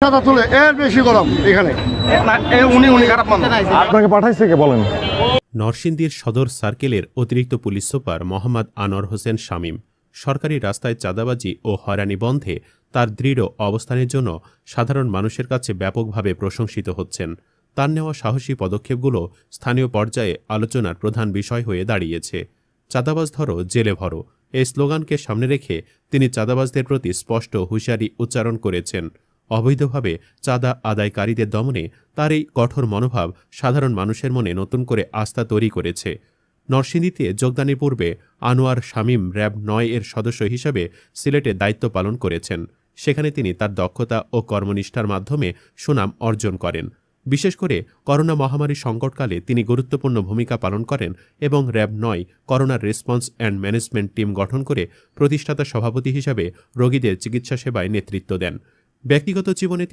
সাদা তুলে এর বেশি গরম এখানে উনি খারাপ মানুষ। আপনাকে পাঠাইছে কে বলেন? নরসিংদীর সদর সার্কেলের অতিরিক্ত পুলিশ সুপার মোহাম্মদ আনোয়ার হোসেন শামীম সরকারি রাস্তায় চাঁদাবাজি ও হয়রানি বন্ধে তার দৃঢ় অবস্থানের জন্য সাধারণ মানুষের কাছে ব্যাপকভাবে প্রশংসিত হচ্ছেন। তার নেওয়া সাহসী পদক্ষেপগুলো স্থানীয় পর্যায়ে আলোচনার প্রধান বিষয় হয়ে দাঁড়িয়েছে। চাঁদাবাজ ধরো জেলে ভরো এই স্লোগানকে সামনে রেখে তিনি চাঁদাবাজদের প্রতি স্পষ্ট হুঁশিয়ারি উচ্চারণ করেছেন। অবৈধভাবে চাঁদা আদায়কারীদের দমনে তার এই কঠোর মনোভাব সাধারণ মানুষের মনে নতুন করে আস্থা তৈরি করেছে। নরসিংদীতে যোগদানের পূর্বে আনোয়ার শামীম র্যাব ৯ এর সদস্য হিসেবে সিলেটে দায়িত্ব পালন করেছেন। সেখানে তিনি তার দক্ষতা ও কর্মনিষ্ঠার মাধ্যমে সুনাম অর্জন করেন। বিশেষ করে করোনা মহামারী সংকটকালে তিনি গুরুত্বপূর্ণ ভূমিকা পালন করেন এবং RAB ৯ corona response and management team গঠন করে প্রতিষ্ঠাতা সভাপতি হিসাবে রোগীদের চিকিৎসা সেবায় নেতৃত্ব দেন। ব্যক্তিগত জীবনে